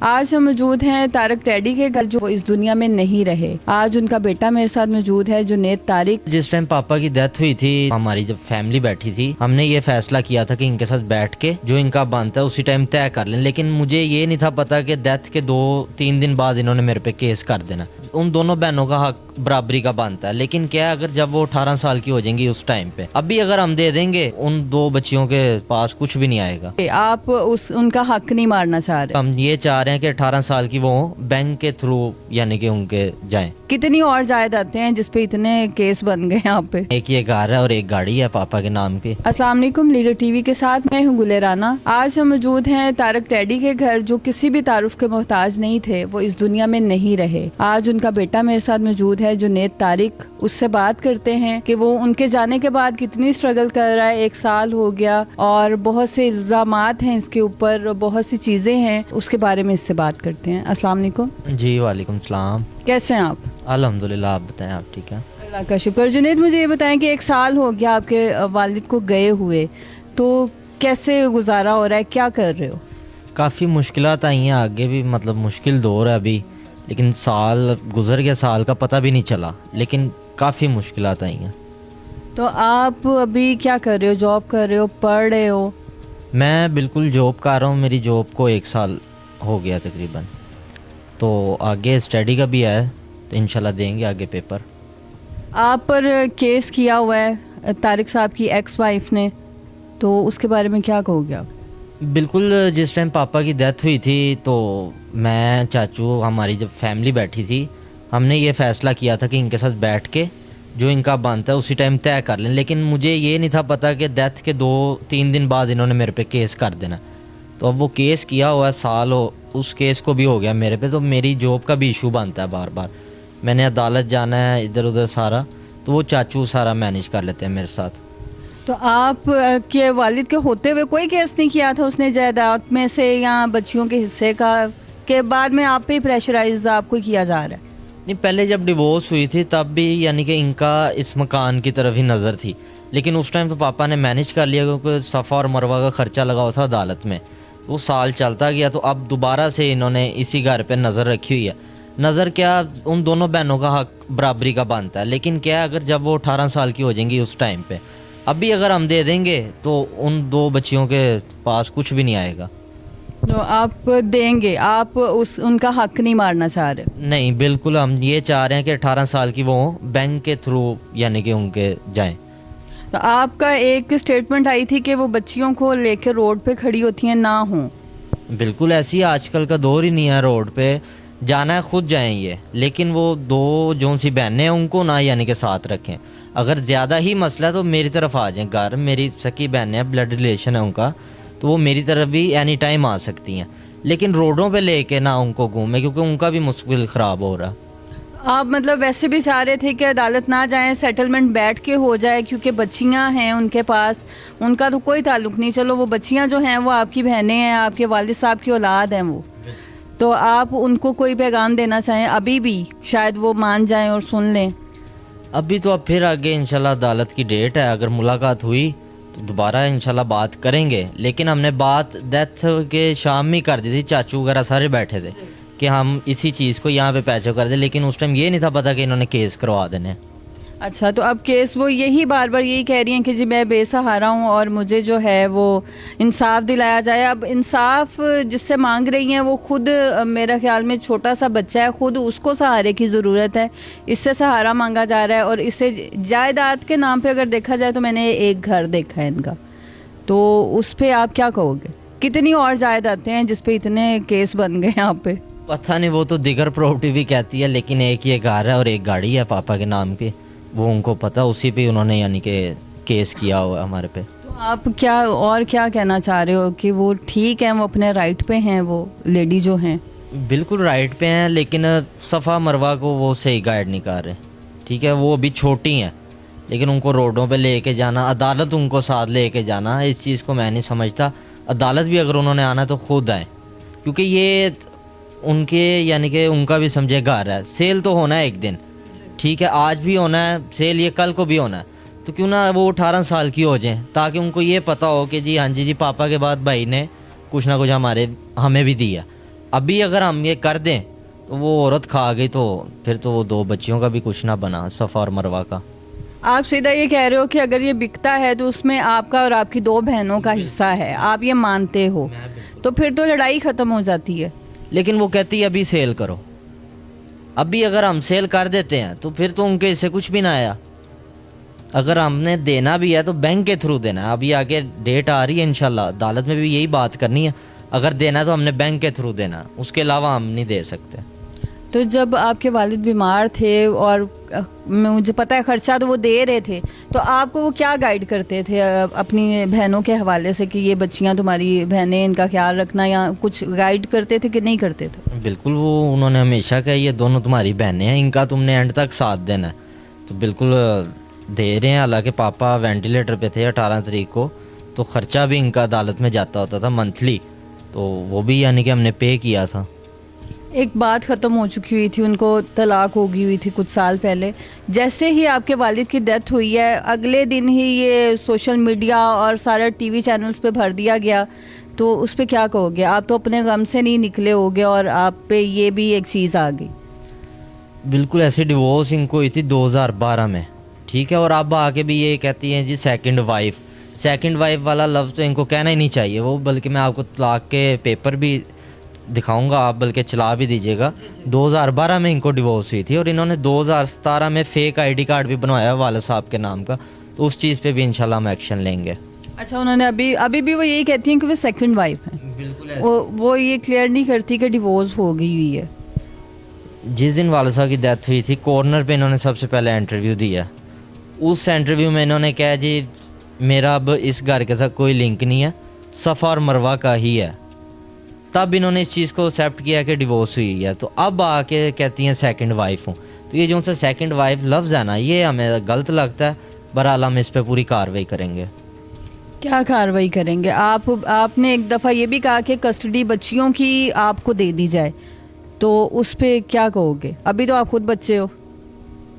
आज हम मौजूद हैं तारक टैडी के घर, जो इस दुनिया में नहीं रहे। आज उनका बेटा मेरे साथ मौजूद है, जुनैद तारिक। जिस टाइम पापा की डेथ हुई थी, हमारी जब फैमिली बैठी थी, हमने ये फैसला किया था कि इनके साथ बैठ के जो इनका बनता है उसी टाइम तय कर लें। लेकिन मुझे ये नहीं था पता कि डेथ के 2-3 दिन बाद इन्होंने मेरे पे केस कर देना। उन दोनों बहनों का हक बराबरी का बनता है। लेकिन क्या है, अगर जब वो 18 साल की हो जाएंगी उस टाइम पे, अभी अगर हम दे देंगे, उन 2 बच्चियों के पास कुछ भी नहीं आएगा। आप उनका हक नहीं मारना चाह रहे? हम ये चाह रहे हैं कि 18 साल की वो बैंक के थ्रू यानी कि उनके जाएं। कितनी और जायदादें हैं जिसपे इतने केस बन गए यहाँ पे? एक ये घर है और एक गाड़ी है पापा के नाम की। अस्सलाम वालेकुम, लीडर टीवी के साथ मैं हूँ गुले राना। आज हम मौजूद हैं तारक टैडी के घर, जो किसी भी तारुफ के मोहताज नहीं थे, वो इस दुनिया में नहीं रहे। आज उनका बेटा मेरे साथ मौजूद है, जुनैद तारिक। उससे बात करते हैं कि वो उनके जाने के बाद कितनी स्ट्रगल कर रहा है। 1 साल हो गया और बहुत से इल्जामात हैं इसके ऊपर, बहुत सी चीजें हैं, उसके बारे में इससे बात करते हैं। अस्सलाम वालेकुम। जी वालेकुम सलाम। कैसे हैं आप? अल्हम्दुलिल्लाह, आप बताएं, आप ठीक हैं? अल्लाह का शुक्र। जुनैद, मुझे ये बताएं कि 1 साल हो गया आपके वालिद को गए हुए, तो कैसे गुजारा हो रहा है, क्या कर रहे हो? काफ़ी मुश्किलात आई हैं, आगे भी मतलब मुश्किल दौर है अभी। लेकिन साल गुजर गया, साल का पता भी नहीं चला, लेकिन काफ़ी मुश्किलात आई हैं। तो आप अभी क्या कर रहे हो? जॉब कर रहे हो, पढ़ रहे हो? मैं बिल्कुल जॉब कर रहा हूँ। मेरी जॉब को 1 साल हो गया तकरीबन। तो आगे स्टडी का भी है, तो इंशाल्लाह देंगे आगे पेपर। आप पर केस किया हुआ है तारिक साहब की एक्स वाइफ ने, तो उसके बारे में क्या कहोगे आप? बिल्कुल, जिस टाइम पापा की डेथ हुई थी, तो मैं, चाचू, हमारी जब फैमिली बैठी थी, हमने ये फैसला किया था कि इनके साथ बैठ के जो इनका बनता है उसी टाइम तय कर लें। लेकिन मुझे ये नहीं था पता कि डेथ के 2-3 दिन बाद इन्होंने मेरे पे केस कर देना। तो अब वो केस किया हुआ है, साल हो, उस केस को भी हो गया मेरे पे। तो मेरी जॉब का भी इशू बनता है बार बार। मैंने अदालत जाना है, इधर उधर सारा, तो वो चाचू सारा मैनेज कर लेते हैं मेरे साथ। तो आप के वालिद के होते हुए कोई केस नहीं किया था उसने जायदाद में से या बच्चियों के हिस्से का, के बाद में आप पे प्रेशराइज आपको किया जा रहा है? नहीं, पहले जब डिवोर्स हुई थी तब भी यानी कि इनका इस मकान की तरफ ही नज़र थी। लेकिन उस टाइम तो पापा ने मैनेज कर लिया, क्योंकि सफ़ा और मरवा का ख़र्चा लगा हुआ था अदालत में। वो साल चलता गया, तो अब दोबारा से इन्होंने इसी घर पे नज़र रखी हुई है। नज़र क्या, उन दोनों बहनों का हक बराबरी का बनता है। लेकिन क्या, अगर जब वो 18 साल की हो जाएंगी उस टाइम पे, अभी अगर हम दे देंगे, तो उन 2 बच्चियों के पास कुछ भी नहीं आएगा। तो आप देंगे, आप उनका हक नहीं मारना चाह रहे? नहीं, बिल्कुल, हम ये चाह रहे हैं कि 18 साल की वो बैंक के थ्रू यानी कि उनके जाएं। तो आपका एक स्टेटमेंट आई थी कि वो बच्चियों को लेकर रोड पे खड़ी होती हैं, ना हो। बिल्कुल ऐसी आजकल का दौर ही नहीं है, रोड पे जाना है खुद जाएं ये। लेकिन वो 2 जो सी बहनें हैं उनको ना यानी कि साथ रखें। अगर ज़्यादा ही मसला है तो मेरी तरफ आ जाएं घर। मेरी सकी बहनें हैं, ब्लड रिलेशन है उनका, तो वो मेरी तरफ भी एनी टाइम आ सकती हैं। लेकिन रोडों पे लेके ना उनको घूमें, क्योंकि उनका भी मुस्तकबिल ख़राब हो रहा है। आप मतलब वैसे भी चाह रहे थे कि अदालत ना जाएं, सेटलमेंट बैठ के हो जाए, क्योंकि बच्चियां हैं उनके पास, उनका तो कोई ताल्लुक नहीं। चलो, वो बच्चियां जो हैं वो आपकी बहनें हैं, आपके वालिद साहब की औलाद हैं वो, तो आप उनको कोई पैगाम देना चाहें अभी भी, शायद वो मान जाएं और सुन लें। अभी तो अब फिर आगे इंशाल्लाह अदालत की डेट है, अगर मुलाकात हुई तो दोबारा इंशाल्लाह बात करेंगे। लेकिन हमने बात डेथ के शाम में कर दी थी, चाचू वगैरह सारे बैठे थे कि हम इसी चीज़ को यहाँ पे पैचअप कर दें। लेकिन उस टाइम ये नहीं था पता कि इन्होंने केस करवा देने। अच्छा, तो अब केस वो यही बार बार यही कह रही हैं कि जी मैं बेसहारा हूँ और मुझे जो है वो इंसाफ दिलाया जाए। अब इंसाफ जिससे मांग रही हैं वो खुद, मेरा ख्याल में छोटा सा बच्चा है, खुद उसको सहारे की ज़रूरत है, इससे सहारा मांगा जा रहा है। और इससे जायदाद के नाम पे अगर देखा जाए तो मैंने एक घर देखा है इनका, तो उस पर आप क्या कहोगे? कितनी और जायदादें हैं जिस पे इतने केस बन गए यहाँ पे? पता नहीं, वो तो दिगर प्रॉपर्टी भी कहती है, लेकिन एक ये घर है और एक गाड़ी है पापा के नाम की, वो उनको पता, उसी पे उन्होंने यानी कि केस किया हुआ हमारे पे। तो आप क्या कहना चाह रहे हो कि वो ठीक है, वो अपने राइट पे हैं, वो लेडी जो हैं? बिल्कुल राइट पे हैं, लेकिन सफ़ा मरवा को वो सही गाइड नहीं कर रहे। ठीक है, वो अभी छोटी हैं, लेकिन उनको रोडों पे लेके जाना, अदालत उनको साथ लेके जाना, इस चीज़ को मैं नहीं समझता। अदालत भी अगर उन्होंने आना तो खुद आए, क्योंकि ये उनके यानी कि उनका भी समझे घर है। सेल तो होना है एक दिन, ठीक है, आज भी होना है सेल, ये कल को भी होना है। तो क्यों ना वो 18 साल की हो जाएं, ताकि उनको ये पता हो कि जी हाँ जी पापा के बाद भाई ने कुछ ना कुछ हमें भी दिया। अभी अगर हम ये कर दें तो वो औरत खा गई तो फिर तो वो 2 बच्चियों का भी कुछ ना बना, सफ़ा और मरवा का। आप सीधा ये कह रहे हो कि अगर ये बिकता है तो उसमें आपका और आपकी 2 बहनों का हिस्सा है, आप ये मानते हो, तो फिर तो लड़ाई ख़त्म हो जाती है। लेकिन वो कहती है अभी सेल करो। अभी अगर हम सेल कर देते हैं तो फिर तो उनके हिस्से कुछ भी ना आया। अगर हमने देना भी है तो बैंक के थ्रू देना है। अभी आगे डेट आ रही है इंशाल्लाह, अदालत में भी यही बात करनी है। अगर देना है तो हमने बैंक के थ्रू देना, उसके अलावा हम नहीं दे सकते। तो जब आपके वालिद बीमार थे और मुझे पता है खर्चा तो वो दे रहे थे, तो आपको वो क्या गाइड करते थे अपनी बहनों के हवाले से कि ये बच्चियां तुम्हारी बहनें, इनका ख्याल रखना, या कुछ गाइड करते थे कि नहीं करते थे? बिल्कुल, वो उन्होंने हमेशा कहा ये दोनों तुम्हारी बहनें हैं, इनका तुमने एंड तक साथ देना है। तो बिल्कुल दे रहे हैं। हालांकि पापा वेंटिलेटर पे थे 18 तारीख को, तो ख़र्चा भी इनका अदालत में जाता होता था मंथली, तो वो भी यानी कि हमने पे किया था। एक बात ख़त्म हो चुकी हुई थी, उनको तलाक हो गई हुई थी कुछ साल पहले। जैसे ही आपके वालिद की डेथ हुई है, अगले दिन ही ये सोशल मीडिया और सारा टीवी चैनल्स पे भर दिया गया, तो उस पर क्या कहोगे? आप तो अपने गम से नहीं निकले होगे और आप पे ये भी एक चीज़ आ गई। बिल्कुल, ऐसी डिवोर्स इनको हुई थी 2012 में, ठीक है। और अब आके भी ये कहती हैं जी सेकंड वाइफ वाला लफ्ज़ तो इनको कहना ही नहीं चाहिए। वो बल्कि मैं आपको तलाक के पेपर भी दिखाऊंगा, आप बल्कि चला भी दीजिएगा। 2012 में इनको डिवोर्स हुई थी और इन्होंने 2017 में फेक आईडी कार्ड भी बनवाया वालिद साहब के नाम का, तो उस चीज़ पे भी इंशाल्लाह हम एक्शन लेंगे। अच्छा, उन्होंने अभी भी वो यही कहती हैं कि वो सेकंड वाइफ हैं। बिल्कुल, वो ये क्लियर नहीं करती कि डिवोर्स हो गई हुई है। जिस दिन वालिद साहब की डेथ हुई थी, कॉर्नर पे इन्होंने सबसे पहले इंटरव्यू दिया। उस इंटरव्यू में इन्होंने कहा जी मेरा अब इस घर के साथ कोई लिंक नहीं है, सफ़ा और मरवा का ही है। तब इन्होंने इस चीज़ को एक्सेप्ट किया कि डिवोर्स हुई है। तो अब आके कहती हैं सेकंड वाइफ हूँ। तो ये जो उनसे सेकंड वाइफ लफ्ज़ है ना, ये हमें गलत लगता है। बहरहाल हम इस पर पूरी कार्रवाई करेंगे। क्या कार्रवाई करेंगे? आपने एक दफ़ा ये भी कहा कि कस्टडी बच्चियों की आपको दे दी जाए, तो उस पर क्या कहोगे? अभी तो आप खुद बच्चे हो।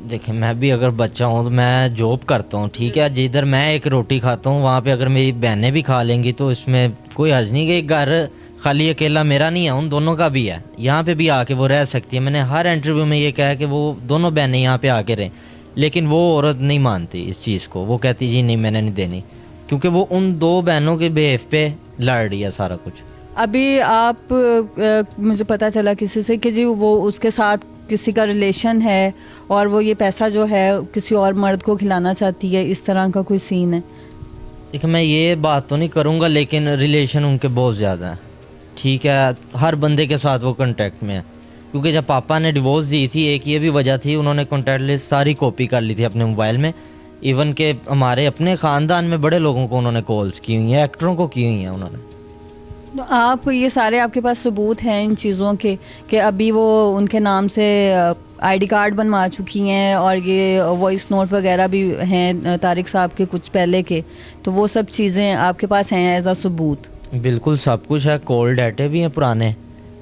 देखिए, मैं भी अगर बच्चा हूँ तो मैं जॉब करता हूँ, ठीक है। जिधर मैं एक रोटी खाता हूँ वहाँ पे अगर मेरी बहनें भी खा लेंगी तो इसमें कोई हर्ज नहीं। कि घर खाली अकेला मेरा नहीं है, उन दोनों का भी है। यहाँ पे भी आके वो रह सकती है। मैंने हर इंटरव्यू में ये कहा कि वो दोनों बहनें यहाँ पे आके रहें, लेकिन वो औरत नहीं मानती इस चीज़ को। वो कहती जी नहीं, मैंने नहीं देनी, क्योंकि वो उन 2 बहनों के बेहफ पे लड़ रही है सारा कुछ। अभी आप मुझे पता चला किसी से कि जी वो उसके साथ किसी का रिलेशन है और वो ये पैसा जो है किसी और मर्द को खिलाना चाहती है, इस तरह का कोई सीन है? देखिए, मैं ये बात तो नहीं करूँगा, लेकिन रिलेशन उनके बहुत ज़्यादा है, ठीक है। हर बंदे के साथ वो कांटेक्ट में है, क्योंकि जब पापा ने डिवोर्स दी थी, एक ये भी वजह थी, उन्होंने कॉन्टैक्ट लिस्ट सारी कॉपी कर ली थी अपने मोबाइल में। इवन के हमारे अपने ख़ानदान में बड़े लोगों को उन्होंने कॉल्स की हुई हैं, एक्टरों को की हुई हैं उन्होंने। तो आप ये सारे आपके पास सबूत हैं इन चीज़ों के कि अभी वो उनके नाम से आईडी कार्ड बनवा चुकी हैं और ये वॉइस नोट वगैरह भी हैं तारिक साहब के कुछ पहले के, तो वो सब चीज़ें आपके पास हैं एज अ सबूत? बिल्कुल, सब कुछ है। कॉल डाटे भी हैं पुराने,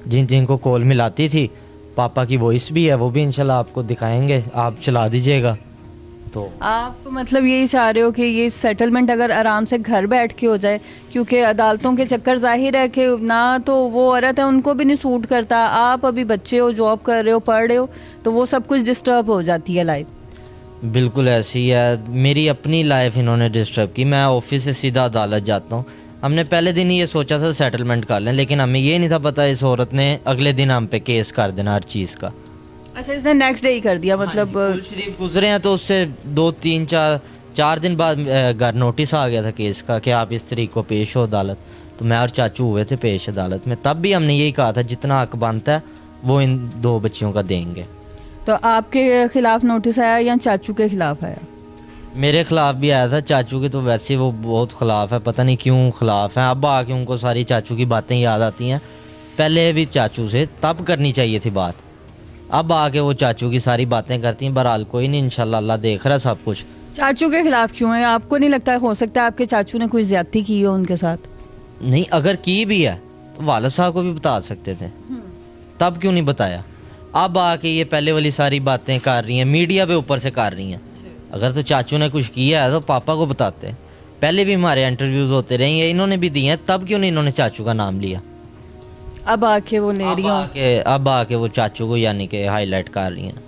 जिनको कॉल मिलाती थी। पापा की वॉइस भी है, वो भी इंशाल्लाह आपको दिखाएंगे, आप चला दीजिएगा। तो आप मतलब यही चाह रहे हो कि ये सेटलमेंट अगर आराम से घर बैठ के हो जाए, क्योंकि अदालतों के चक्कर जाहिर है कि ना तो वो औरत है उनको भी नहीं सूट करता, आप अभी बच्चे हो, जॉब कर रहे हो, पढ़ रहे हो, तो वो सब कुछ डिस्टर्ब हो जाती है लाइफ। बिल्कुल ऐसी है। मेरी अपनी लाइफ इन्होंने डिस्टर्ब की। मैं ऑफिस से सीधा अदालत जाता हूँ। हमने पहले दिन ही ये सोचा था सेटलमेंट कर लें, लेकिन हमें ये नहीं था पता इस औरत ने अगले दिन हम पे केस कर देना हर चीज़ का। अच्छा, इसने नेक्स्ट डे ही कर दिया? मतलब शरीफ गुजरे हैं तो उससे 2-3-4 दिन बाद घर नोटिस आ गया था केस का कि आप इस तरीक को पेश हो अदालत। तो मैं और चाचू हुए थे पेश अदालत में। तब भी हमने यही कहा था जितना हक बनता है वो इन 2 बच्चियों का देंगे। तो आपके खिलाफ नोटिस आया या चाचू के खिलाफ आया? मेरे खिलाफ भी आया था। चाचू के तो वैसे वो बहुत ख़िलाफ़ है, पता नहीं क्यों ख़िलाफ़ है। अब आके उनको सारी चाचू की बातें याद आती हैं। पहले भी चाचू से तब करनी चाहिए थी बात, अब आके वो चाचू की सारी बातें करती हैं। बहरहाल कोई नहीं, इंशाल्लाह अल्लाह देख रहा है सब कुछ। चाचू के खिलाफ क्यों है? आपको नहीं लगता हो सकता है आपके चाचू ने कोई ज्यादती की हो उनके साथ? नहीं, अगर की भी है तो वालिद साहब को भी बता सकते थे, तब क्यों नहीं बताया? अब आके ये पहले वाली सारी बातें कर रही हैं, मीडिया पे ऊपर से कर रही हैं। अगर तो चाचू ने कुछ किया है तो पापा को बताते। पहले भी हमारे इंटरव्यूज़ होते रहे हैं, इन्होंने भी दिए हैं, तब क्यों नहीं इन्होंने चाचू का नाम लिया? अब आके वो ले रही हूँ। अब आके वो चाचू को यानी कि हाईलाइट कर रही हैं।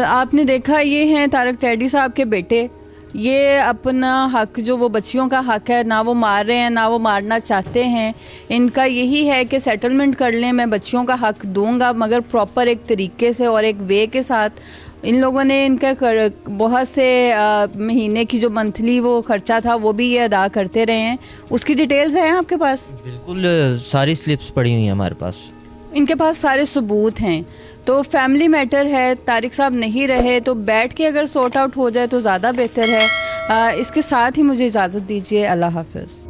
आपने देखा ये हैं तारक टैडी साहब के बेटे, ये अपना हक जो वो बच्चियों का हक है ना वो मार रहे हैं ना वो मारना चाहते हैं। इनका यही है कि सेटलमेंट कर लें, मैं बच्चियों का हक दूंगा मगर प्रॉपर एक तरीके से और एक वे के साथ। इन लोगों ने इनका बहुत से महीने की जो मंथली वो खर्चा था वो भी ये अदा करते रहे हैं। उसकी डिटेल्स हैं आपके पास? बिल्कुल सारी स्लिप्स पड़ी हुई हैं हमारे पास। इनके पास सारे सबूत हैं। तो फैमिली मैटर है, तारिक साहब नहीं रहे तो बैठ के अगर सॉर्ट आउट हो जाए तो ज़्यादा बेहतर है। इसके साथ ही मुझे इजाज़त दीजिए। अल्लाह हाफ़िज़।